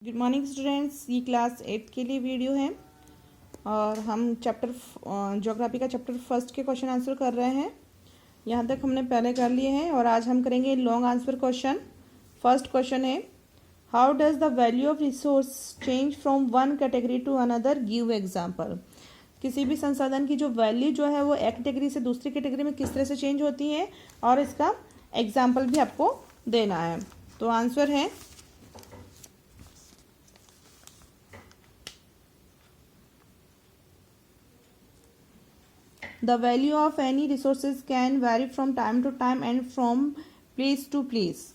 Good morning students, ये class 8 के लिए वीडियो है और हम चैप्टर ज्योग्राफी का चैप्टर फर्स्ट के क्वेश्चन आंसर कर रहे हैं। यहाँ तक हमने पहले कर लिए हैं और आज हम करेंगे long answer question. First question है, how does the value of resource change from one category to another, give example. किसी भी संसाधन की जो वैल्यू जो है वो एक कैटेगरी से दूसरी कैटेगरी में किस तरह से चेंज होती है और इसका एग्जाम्पल भी आपको देना है। तो आंसर है The value of any resources can vary from time to time and from place to place.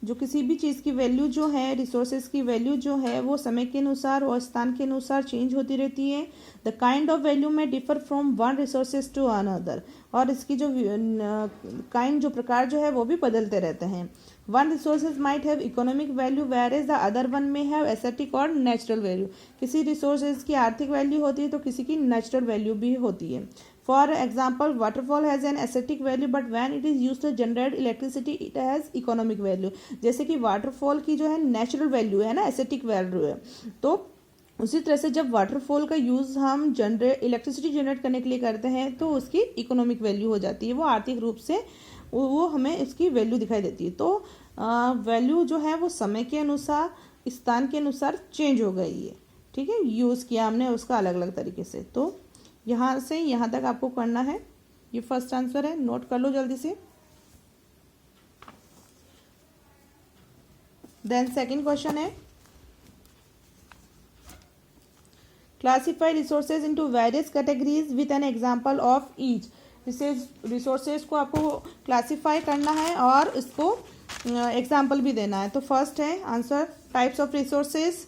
जो किसी भी चीज़ की वैल्यू जो है, रिसोर्सेज की वैल्यू जो है वो समय के अनुसार और स्थान के अनुसार चेंज होती रहती है। The kind of value may differ from one resources to another, और इसकी जो काइंड जो प्रकार जो है वो भी बदलते रहते हैं। One resources might have economic value whereas the other one may have aesthetic और नेचुरल वैल्यू। किसी रिसोर्सेज की आर्थिक वैल्यू होती है तो किसी की नेचुरल वैल्यू भी होती है। For example, waterfall has an aesthetic value, but when it is used to generate electricity, it has economic value. जैसे कि वाटरफॉल की जो है नेचुरल वैल्यू है ना, एस्थेटिक वैल्यू है, तो उसी तरह से जब वाटरफॉल का यूज़ हम इलेक्ट्रिसिटी जनरेट करने के लिए करते हैं तो उसकी इकोनॉमिक वैल्यू हो जाती है, वो आर्थिक रूप से वो हमें इसकी वैल्यू दिखाई देती है। तो वैल्यू जो है वो समय के अनुसार, स्थान के अनुसार चेंज हो गई है। ठीक है, यूज़ किया हमने उसका अलग अलग तरीके से। तो यहाँ से यहाँ तक आपको करना है। ये फर्स्ट आंसर है, नोट कर लो जल्दी से। देन सेकंड क्वेश्चन है, classify resources into various categories with an example of each. Resources को आपको क्लासिफाई करना है और इसको एग्जाम्पल भी देना है। तो फर्स्ट है आंसर, टाइप्स ऑफ रिसोर्सेज।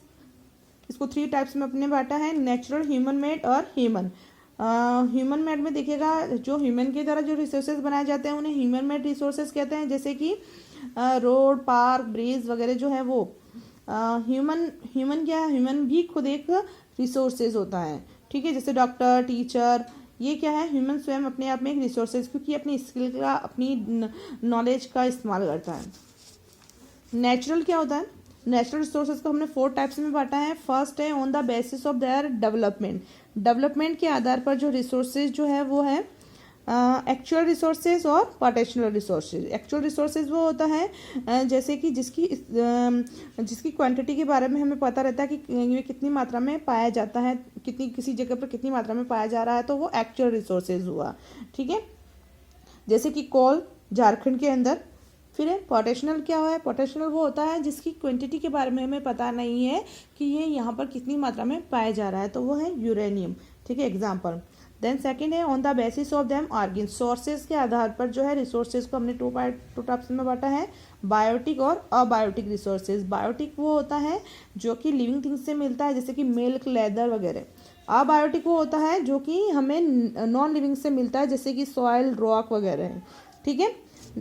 इसको 3 टाइप्स में अपने बांटा है, नेचुरल, ह्यूमन मेड और ह्यूमन। ह्यूमन मेड में देखिएगा, जो ह्यूमन के द्वारा जो रिसोर्सेज बनाए जाते हैं उन्हें ह्यूमन मेड रिसोर्सेज कहते हैं, जैसे कि रोड, पार्क, ब्रिज वगैरह जो है वो। ह्यूमन क्या है, ह्यूमन भी खुद एक रिसोर्सेज होता है। ठीक है, जैसे डॉक्टर, टीचर, ये क्या है, ह्यूमन स्वयं अपने आप में एक रिसोर्सेज, क्योंकि अपनी स्किल का, अपनी नॉलेज का इस्तेमाल करता है। नेचुरल क्या होता है, नेचुरल रिसोर्सेज को हमने 4 टाइप्स में बांटा है। फर्स्ट है on the basis of their development. Development के आधार पर जो रिसोर्सेज जो है वो है एक्चुअल रिसोर्सेज और पोटेंशियल रिसोर्सेज। एक्चुअल रिसोर्सेज वो होता है जैसे कि जिसकी क्वांटिटी के बारे में हमें पता रहता है कि ये कितनी मात्रा में पाया जाता है, किसी जगह पर कितनी मात्रा में पाया जा रहा है, तो वो एक्चुअल रिसोर्सेज हुआ। ठीक है, जैसे कि कोल झारखंड के अंदर। फिर है पोटेंशियल, क्या है, पोटेंशियल वो होता है जिसकी क्वांटिटी के बारे में हमें पता नहीं है कि ये यहाँ पर कितनी मात्रा में पाया जा रहा है, तो वो है यूरेनियम। ठीक है, एग्जाम्पल। देन सेकंड है on the basis of them organ. Sources के आधार पर जो है रिसोर्सेज को हमने 2 टाइप्स में बांटा है, बायोटिक और अबायोटिक रिसोर्सेज। बायोटिक वो होता है जो कि लिविंग थिंग्स से मिलता है, जैसे कि मिल्क, लेदर वगैरह। अबायोटिक वो होता है जो कि हमें नॉन लिविंग से मिलता है, जैसे कि सॉइल, रॉक वगैरह है। ठीक है,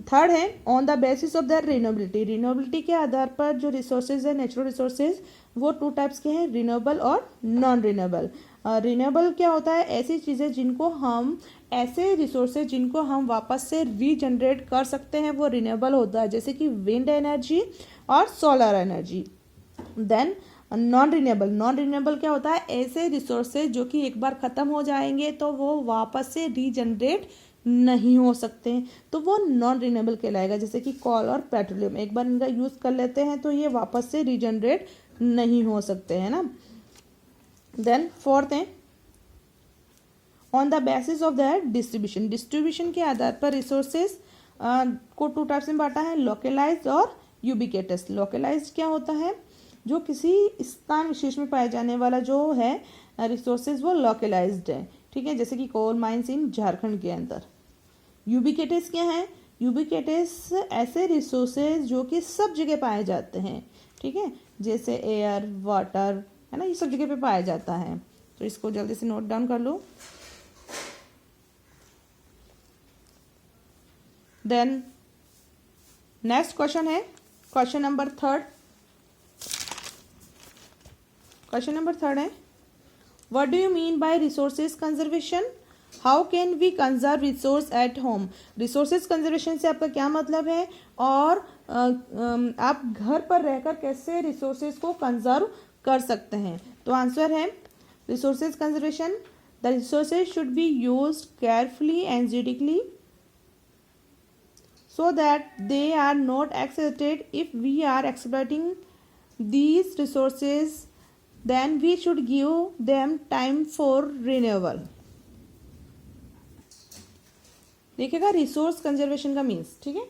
थर्ड है on the basis of the renewability. Renewability के आधार पर जो रिसोर्सेज है, नेचुरल रिसोर्सेज, वो 2 टाइप्स के हैं, रिन्यूएबल और नॉन रिन्यूएबल। रिन्यूएबल क्या होता है, ऐसी चीज़ें जिनको हम, ऐसे रिसोर्सेज जिनको हम वापस से रीजनरेट कर सकते हैं, वो रिन्यूएबल होता है, जैसे कि विंड एनर्जी और solar energy. Then non renewable क्या होता है, ऐसे रिसोर्सेज जो कि एक बार ख़त्म हो जाएंगे तो वो वापस से रीजनरेट नहीं हो सकते, तो वो नॉन रिन्यूएबल कहलाएगा, जैसे कि कोल और पेट्रोलियम। एक बार इनका यूज़ कर लेते हैं तो ये वापस से रीजनरेट नहीं हो सकते हैं ना। देन फोर्थ है on the basis of the distribution. Distribution के आधार पर रिसोर्सेज को 2 टाइप्स में बांटा है, लोकलाइज्ड और यूबिक्विटस। लोकलाइज्ड क्या होता है, जो किसी स्थान विशेष में पाए जाने वाला जो है रिसोर्सेज वो लोकलाइज्ड है। ठीक है, जैसे कि कोल माइंस इन झारखंड के अंदर। यूबिक्विटस क्या है, यूबिक्विटस ऐसे रिसोर्सेज जो कि सब जगह पाए जाते हैं। ठीक है, जैसे एयर, वाटर, है ना, ये सब जगह पे पाया जाता है। तो इसको जल्दी से नोट डाउन कर लो। देन नेक्स्ट क्वेश्चन है क्वेश्चन नंबर थर्ड है, what do you mean by resources conservation, how can we conserve resource at home. Resources conservation से आपका क्या मतलब है और आप घर पर रहकर कैसे रिसोर्सेज को कंजर्व कर सकते हैं। तो आंसर है resources conservation, the resources should be used carefully and judiciously so that they are not exploited. If we are exploiting these resources, then we should give them time for renewal. देखिएगा resource conservation का means, ठीक है,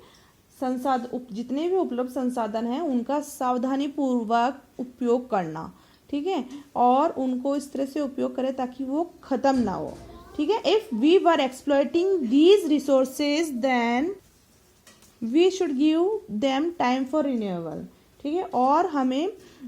जितने भी उपलब्ध संसाधन हैं उनका सावधानी पूर्वक उपयोग करना, ठीक है, और उनको इस तरह से उपयोग करें ताकि वो खत्म ना हो, ठीक है। If we were exploiting these resources then we should give them time for renewable, ठीक है, और हमें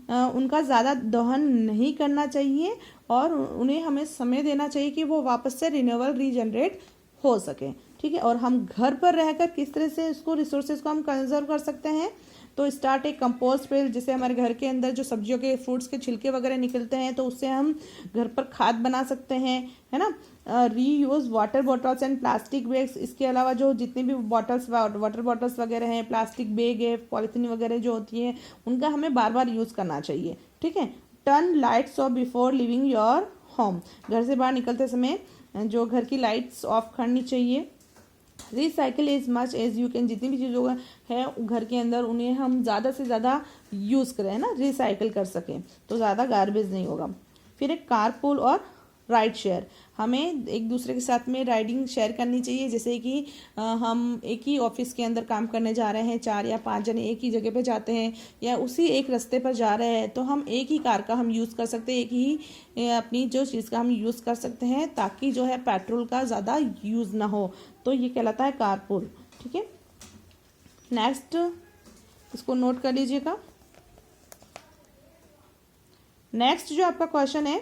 उनका ज़्यादा दोहन नहीं करना चाहिए और उन्हें हमें समय देना चाहिए कि वो वापस से रिन्यूएबल रीजनरेट हो सके, ठीक है। और हम घर पर रहकर किस तरह से इसको रिसोर्सेज को हम कंजर्व कर सकते हैं। तो स्टार्ट एक कंपोस्ट पेल, जैसे हमारे घर के अंदर जो सब्जियों के फ्रूट्स के छिलके वगैरह निकलते हैं तो उससे हम घर पर खाद बना सकते हैं, है ना। Reuse water bottles and plastic bags, इसके अलावा जो जितनी भी बॉटल्स वाटर बॉटल्स वगैरह हैं, प्लास्टिक बैग है, पॉलीथीन वगैरह जो होती है उनका हमें बार बार यूज़ करना चाहिए, ठीक है। Turn lights off before living your home, घर से बाहर निकलते समय जो घर की लाइट्स ऑफ करनी चाहिए। Recycle as much as you can, जितनी भी चीज़ों है घर के अंदर उन्हें हम ज़्यादा से ज़्यादा यूज़ करें, है ना, रिसाइकिल कर सकें तो ज़्यादा गार्बेज नहीं होगा। फिर एक कारपूल और राइड शेयर, हमें एक दूसरे के साथ में राइडिंग शेयर करनी चाहिए। जैसे कि हम एक ही ऑफिस के अंदर काम करने जा रहे हैं, 4 या 5 जने एक ही जगह पे जाते हैं या उसी एक रास्ते पर जा रहे हैं तो हम एक ही कार का हम यूज़ कर सकते हैं, एक ही अपनी जो चीज़ का हम यूज़ कर सकते हैं ताकि जो है पेट्रोल का ज़्यादा यूज़ ना हो, तो ये कहलाता है कारपूल, ठीक है। नेक्स्ट इसको नोट कर लीजिएगा। नेक्स्ट जो आपका क्वेश्चन है,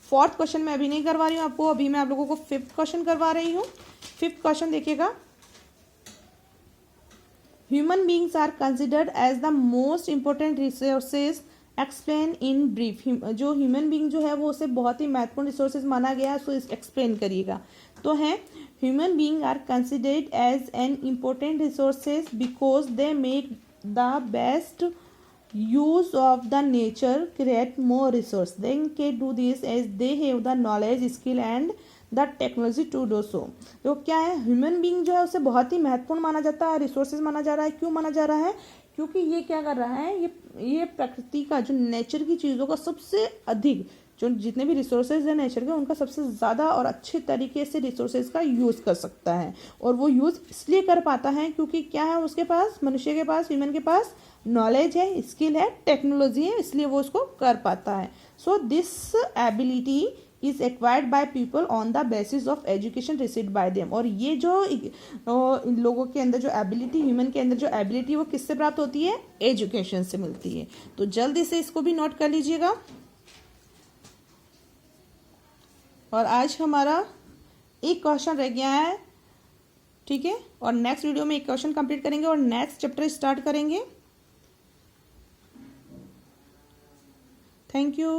4th क्वेश्चन मैं अभी नहीं करवा रही हूँ आपको, अभी मैं आप लोगों को 5th क्वेश्चन करवा रही हूँ। 5th क्वेश्चन देखिएगा, human beings are considered as the most important resources, explain in brief. जो ह्यूमन बींग जो है वो उसे बहुत ही महत्वपूर्ण रिसोर्सेज माना गया है, सो एक्सप्लेन करिएगा। तो है human being are considered as an important resources because they make the best use of the nature, create more resource, they can do this as they have the knowledge, skill and the technology to do so। तो क्या है, human being जो है उसे बहुत ही महत्वपूर्ण माना जाता है, रिसोर्सेज माना जा रहा है। क्यों माना जा रहा है? क्योंकि ये क्या कर रहा है, ये प्रकृति का जो नेचर की चीज़ों का सबसे अधिक, जो जितने भी रिसोर्सेज है नेचर के उनका सबसे ज़्यादा और अच्छे तरीके से रिसोर्सेज का यूज़ कर सकता है। और वो यूज़ इसलिए कर पाता है क्योंकि क्या है, उसके पास, मनुष्य के पास, ह्यूमन के पास नॉलेज है, स्किल है, टेक्नोलॉजी है, इसलिए वो उसको कर पाता है। So this ability is acquired by people on the basis of education received by them. और ये जो इन लोगों के अंदर जो एबिलिटी, ह्यूमन के अंदर जो एबिलिटी, वो किससे प्राप्त होती है? एजुकेशन से मिलती है। तो जल्दी से इसको भी नोट कर लीजिएगा। और आज हमारा एक क्वेश्चन रह गया है, ठीक है, और नेक्स्ट वीडियो में एक क्वेश्चन कंप्लीट करेंगे और नेक्स्ट चैप्टर स्टार्ट करेंगे। Thank you.